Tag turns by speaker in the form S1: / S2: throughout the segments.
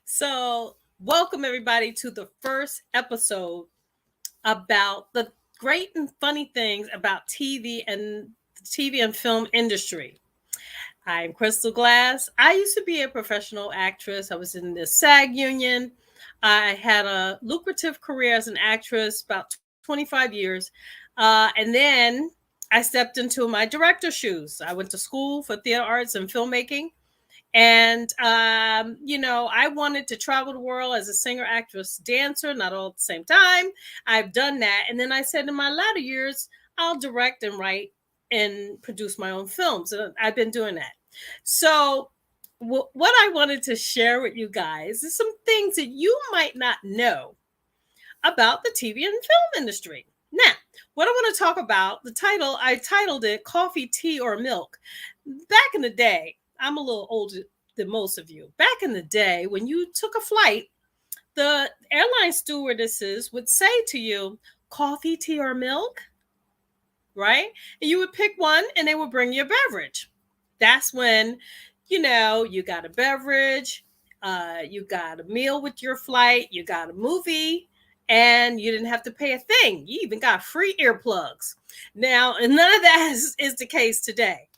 S1: So, welcome everybody to the first episode about the great and funny things about TV and film industry. I'm Crystal Glass. I used to be a professional actress. I was in the SAG union. I had a lucrative career as an actress, about 25 years. And then I stepped into my director shoes. I went to school for theater arts and filmmaking. And, I wanted to travel the world as a singer, actress, dancer, not all at the same time. I've done that. And then I said in my latter years, I'll direct and write and produce my own films. And I've been doing that. So, what I wanted to share with you guys is some things that you might not know about the TV and film industry. Now, what I want to talk about, I titled it Coffee, Tea, or Milk. Back in the day, I'm a little older than most of you. Back in the day, when you took a flight, the airline stewardesses would say to you, coffee, tea, or milk, right? And you would pick one and they would bring you a beverage. That's when, you got a beverage, you got a meal with your flight, you got a movie, and you didn't have to pay a thing. You even got free earplugs. Now, and none of that is the case today.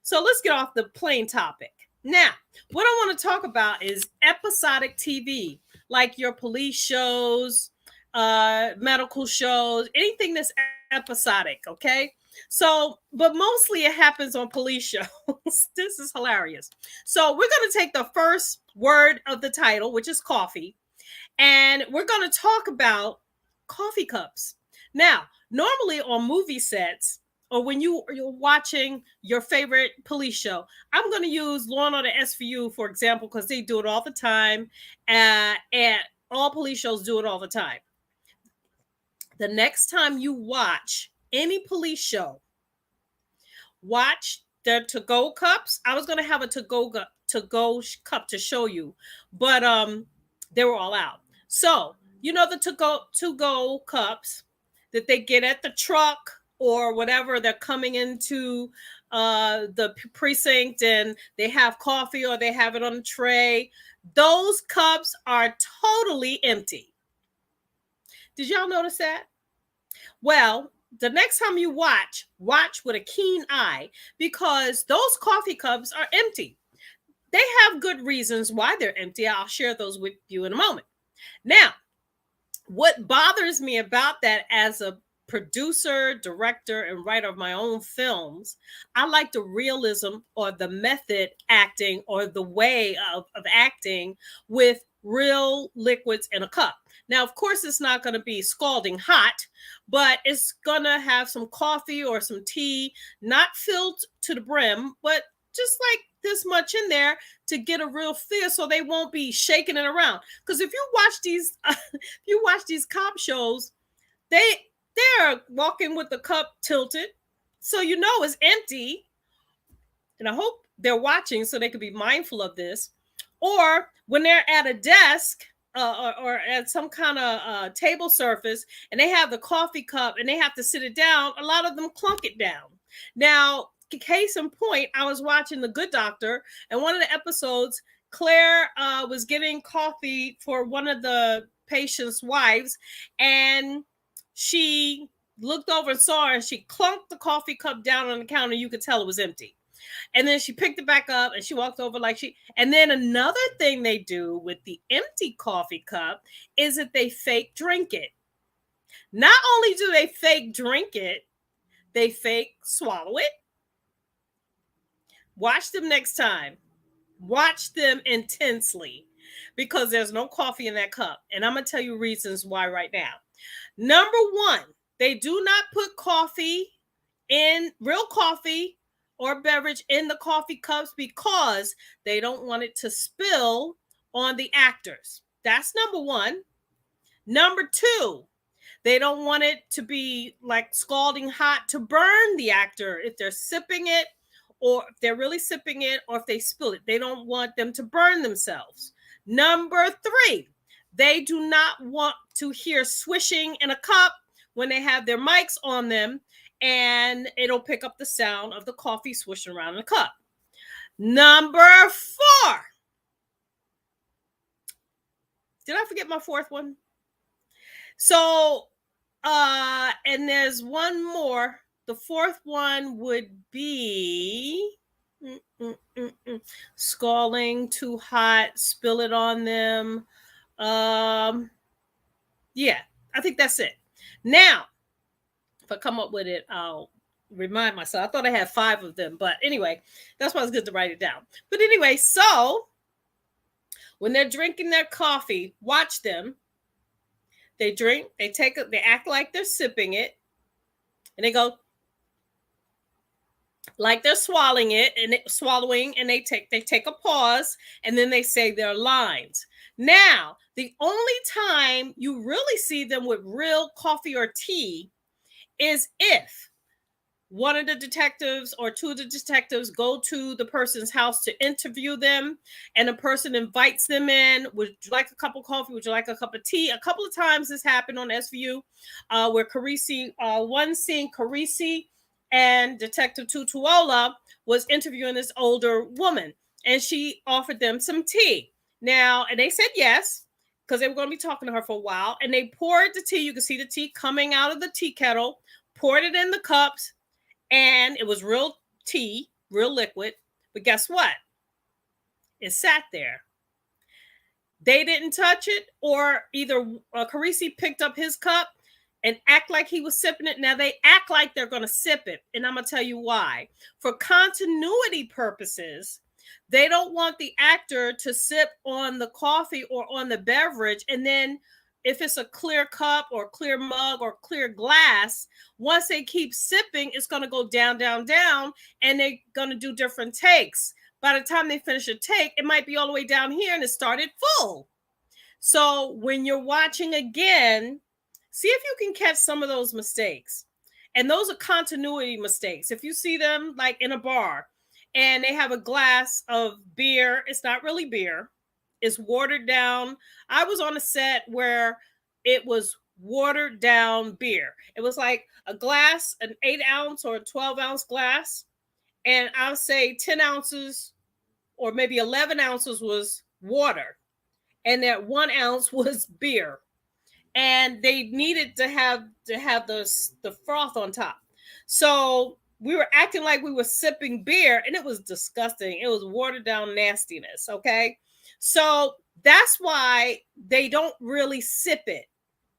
S1: So let's get off the plain topic. Now, what I want to talk about is episodic TV, like your police shows, medical shows, anything that's episodic, okay? So, but mostly it happens on police shows. This is hilarious. So, we're going to take the first word of the title, which is coffee, and we're going to talk about coffee cups. Now, normally on movie sets, or when you're watching your favorite police show, I'm going to use Law and Order SVU, for example, because they do it all the time, and all police shows do it all the time. The next time you watch any police show, watch the to-go cups. I was going to have a to-go cup to show you, but they were all out. So, the to-go cups that they get at the truck or whatever, they're coming into the precinct and they have coffee or they have it on a tray. Those cups are totally empty. Did y'all notice that? Well, the next time you watch with a keen eye, because those coffee cups are empty. They have good reasons why they're empty. I'll share those with you in a moment. Now, what bothers me about that as a producer, director, and writer of my own films, I like the realism or the method acting or the way of acting with real liquids in a cup. Now, of course, it's not going to be scalding hot, but it's going to have some coffee or some tea, not filled to the brim, but just like this much in there to get a real feel so they won't be shaking it around. Because if you watch these cop shows, they're walking with the cup tilted, so it's empty. And I hope they're watching so they can be mindful of this. Or when they're at a desk or at some kind of table surface and they have the coffee cup and they have to sit it down, a lot of them clunk it down. Now, case in point, I was watching The Good Doctor, and one of the episodes, Claire was getting coffee for one of the patient's wives, and she looked over and saw her, and she clunked the coffee cup down on the counter. You could tell it was empty. And then she picked it back up and she walked over and then another thing they do with the empty coffee cup is that they fake drink it. Not only do they fake drink it, they fake swallow it. Watch them next time. Watch them intensely because there's no coffee in that cup. And I'm going to tell you reasons why right now. Number one, they do not put real coffee or beverage in the coffee cups because they don't want it to spill on the actors. That's number one. Number two, they don't want it to be like scalding hot to burn the actor if they're sipping it, or if they're really sipping it, or if they spill it. They don't want them to burn themselves. Number three, they do not want to hear swishing in a cup when they have their mics on them, and it'll pick up the sound of the coffee swishing around in the cup. Number four, Did I forget my fourth one? So, and there's one more. The fourth one would be scalding, too hot, spill it on them. Yeah, I think that's it. Now, if I come up with it, I'll remind myself. I thought I had 5 of them, but anyway, that's why it's good to write it down. But anyway, so when they're drinking their coffee, watch them. They drink, they act like they're sipping it, and they go like they're swallowing it and they take a pause, and then they say their lines. Now, the only time you really see them with real coffee or tea is if one of the detectives or 2 of the detectives go to the person's house to interview them, and the person invites them in. Would you like a cup of coffee? Would you like a cup of tea? A couple of times this happened on SVU, where one scene, Carisi and Detective Tutuola was interviewing this older woman, and she offered them some tea. Now, and they said yes, because they were going to be talking to her for a while, and they poured the tea. You can see the tea coming out of the tea kettle, poured it in the cups, and it was real tea, real liquid. But guess what? It sat there. They didn't touch it, or either Carisi picked up his cup and act like he was sipping it. Now they act like they're going to sip it, and I'm going to tell you why. For continuity purposes, they don't want the actor to sip on the coffee or on the beverage, and then if it's a clear cup or clear mug or clear glass, once they keep sipping, it's going to go down, down, down, and they're going to do different takes. By the time they finish a take, it might be all the way down here and it started full. So when you're watching again, see if you can catch some of those mistakes. And those are continuity mistakes. If you see them like in a bar and they have a glass of beer, it's not really beer. It's watered down. I was on a set where it was watered down beer. It was like a glass, an 8-ounce or a 12-ounce glass. And I'll say 10 ounces or maybe 11 ounces was water. And that 1 ounce was beer. And they needed to have the froth on top. So we were acting like we were sipping beer, and it was disgusting. It was watered down nastiness. Okay. So that's why they don't really sip it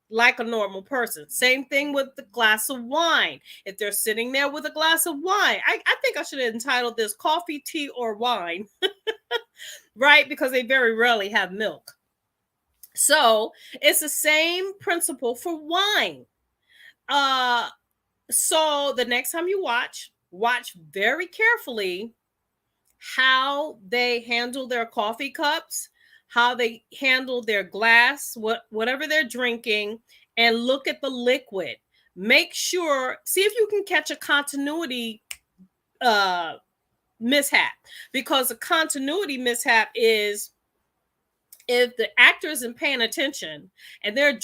S1: like a normal person. Same thing with the glass of wine. If they're sitting there with a glass of wine, I think I should have entitled this Coffee, Tea, or Wine, right? Because they very rarely have milk. So it's the same principle for wine. So the next time you watch very carefully how they handle their coffee cups, how they handle their glass, whatever they're drinking, and look at the liquid. Make sure, see if you can catch a continuity mishap, because a continuity mishap is if the actor isn't paying attention and they're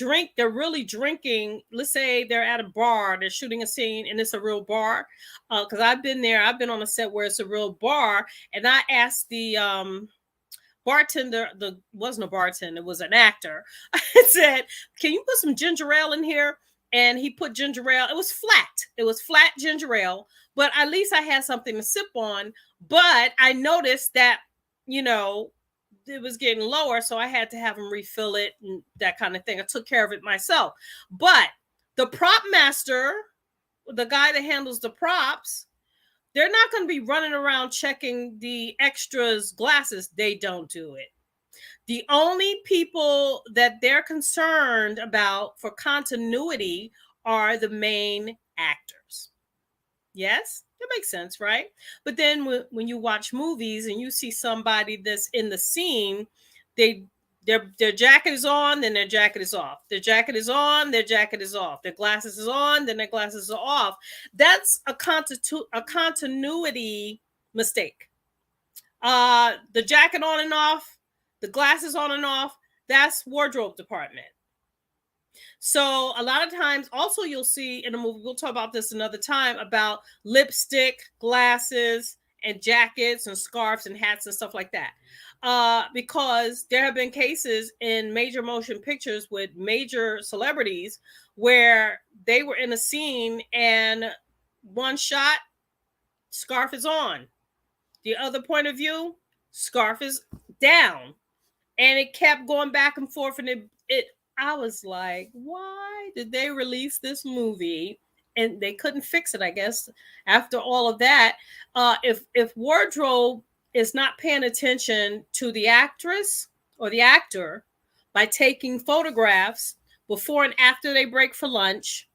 S1: really drinking. Let's say they're at a bar, they're shooting a scene and it's a real bar. Because I've been on a set where it's a real bar, and I asked the bartender, wasn't a bartender, it was an actor. I said, "Can you put some ginger ale in here?" And he put ginger ale. It was flat ginger ale, but at least I had something to sip on. But I noticed that, it was getting lower, so I had to have him refill it and that kind of thing. I took care of it myself. But the prop master, the guy that handles the props, they're not going to be running around checking the extras' glasses. They don't do it. The only people that they're concerned about for continuity are the main actors. Yes, that makes sense, right? But then when you watch movies and you see somebody that's in the scene, their jacket is on, then their jacket is off. Their jacket is on, their jacket is off. Their glasses is on, then their glasses are off. That's a continuity mistake. The jacket on and off, the glasses on and off, that's wardrobe department. So a lot of times also you'll see in a movie, we'll talk about this another time, about lipstick, glasses, and jackets and scarves and hats and stuff like that. Because there have been cases in major motion pictures with major celebrities where they were in a scene and one shot, scarf is on. The other point of view, scarf is down. And it kept going back and forth. And I was like, why did they release this movie? And they couldn't fix it, I guess, after all of that. If wardrobe is not paying attention to the actress or the actor by taking photographs before and after they break for lunch,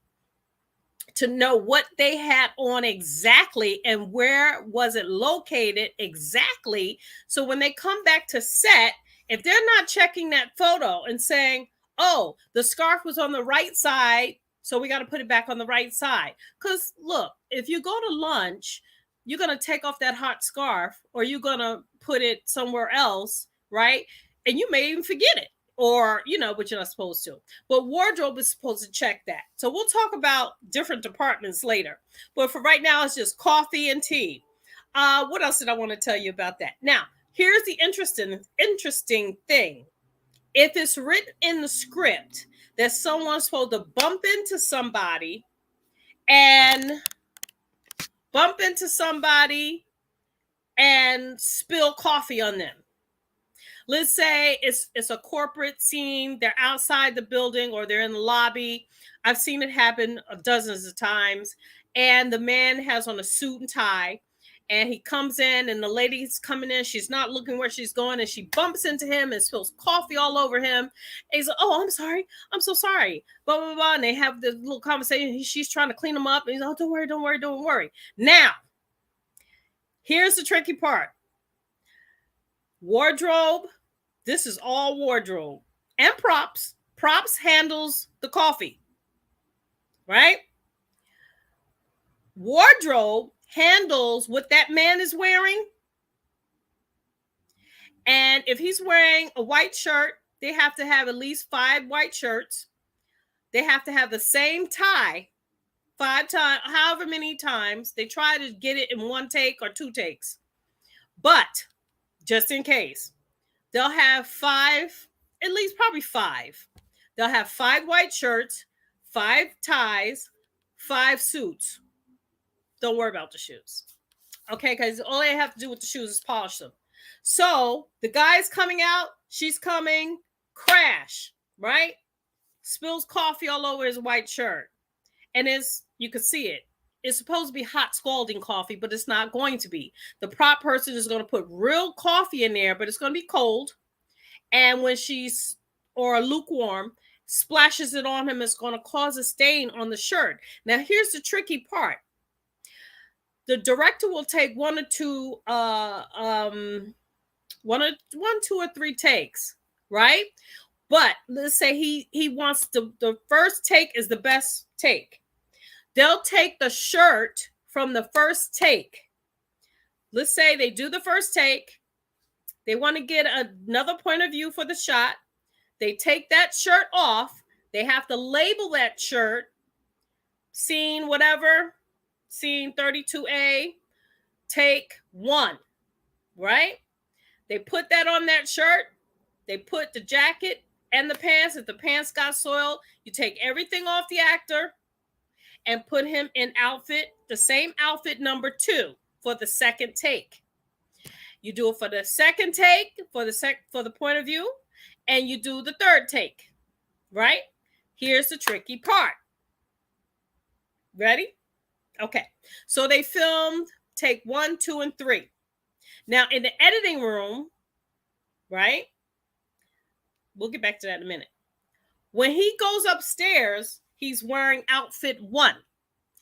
S1: to know what they had on exactly and where was it located exactly. So when they come back to set, if they're not checking that photo and saying, oh, the scarf was on the right side, so we got to put it back on the right side. Because look, if you go to lunch, you're going to take off that hot scarf or you're going to put it somewhere else, right? And you may even forget it. Or, but you're not supposed to. But wardrobe is supposed to check that. So we'll talk about different departments later. But for right now, it's just coffee and tea. What else did I want to tell you about that? Now, here's the interesting thing. If it's written in the script that someone's supposed to bump into somebody and spill coffee on them. Let's say it's a corporate scene. They're outside the building or they're in the lobby. I've seen it happen dozens of times. And the man has on a suit and tie. And he comes in and the lady's coming in. She's not looking where she's going. And she bumps into him and spills coffee all over him. And he's like, oh, I'm sorry. I'm so sorry. Blah, blah, blah. And they have this little conversation. She's trying to clean him up. And he's like, oh, don't worry. Now, here's the tricky part. Wardrobe. This is all wardrobe and props. Props handles the coffee, right? Wardrobe handles what that man is wearing. And if he's wearing a white shirt, they have to have at least 5 white shirts. They have to have the same tie 5 times, however many times. They try to get it in 1 take or 2 takes. But just in case, they'll have 5, at least probably 5. They'll have 5 white shirts, 5 ties, 5 suits. Don't worry about the shoes. Okay, because all they have to do with the shoes is polish them. So the guy's coming out, she's coming, crash, right? Spills coffee all over his white shirt. And you can see it. It's supposed to be hot scalding coffee, but it's not going to be. The prop person is going to put real coffee in there, but it's going to be cold. And when or lukewarm, splashes it on him, it's going to cause a stain on the shirt. Now, here's the tricky part. The director will take 1 or 2, 2 or 3 takes, right? But let's say he wants the first take is the best take. They'll take the shirt from the first take. Let's say they do the first take. They want to get another point of view for the shot. They take that shirt off. They have to label that shirt, scene whatever, scene 32A, take 1, right? They put that on that shirt. They put the jacket and the pants. If the pants got soiled, you take everything off the actor and put him in the same outfit number 2 for the second take. You do it for the second take, for the point of view, and you do the third take, right? Here's the tricky part. Ready? Okay. So they filmed take 1, 2, and 3. Now in the editing room, right? We'll get back to that in a minute. When he goes upstairs, he's wearing outfit 1,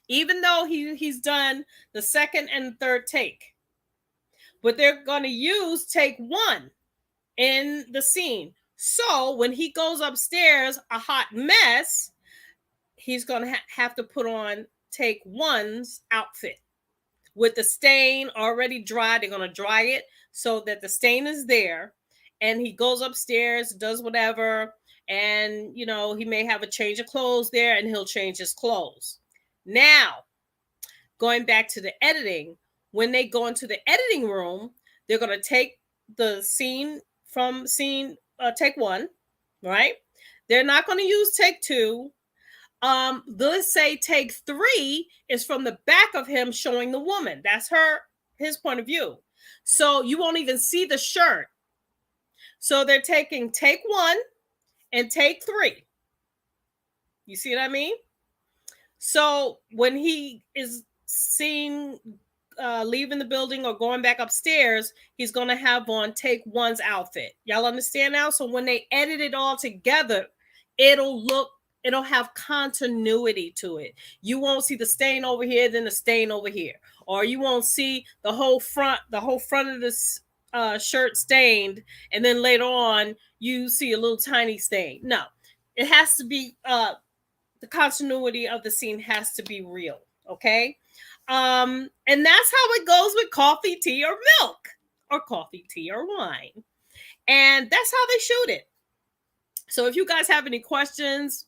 S1: even though he's done the second and third take. But they're going to use take 1 in the scene. So when he goes upstairs, a hot mess, he's going to have to put on take 1's outfit with the stain already dry. They're going to dry it so that the stain is there. And he goes upstairs, does whatever. And, he may have a change of clothes there and he'll change his clothes. Now, going back to the editing, when they go into the editing room, they're going to take the scene from take one, right? They're not going to use take two. Let's say take three is from the back of him showing the woman. That's his point of view. So you won't even see the shirt. So they're taking take one and take three. You see what I mean? So when he is seen leaving the building or going back upstairs, he's going to have on take one's outfit. Y'all understand now? So when they edit it all together, it'll have continuity to it. You won't see the stain over here, then the stain over here, or you won't see the whole front of this shirt stained, and then later on you see a little tiny stain. No, it has to be the continuity of the scene has to be real. Okay. And that's how it goes with coffee, tea, or milk, or coffee, tea, or wine. And that's how they shoot it. So if you guys have any questions,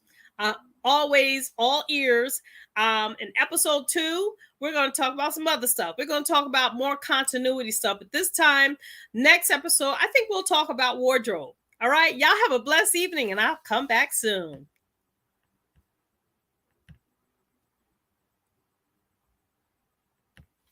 S1: always all ears. In episode 2, we're going to talk about some other stuff. We're going to talk about more continuity stuff. But this time, next episode, I think we'll talk about wardrobe. All right. Y'all have a blessed evening, and I'll come back soon.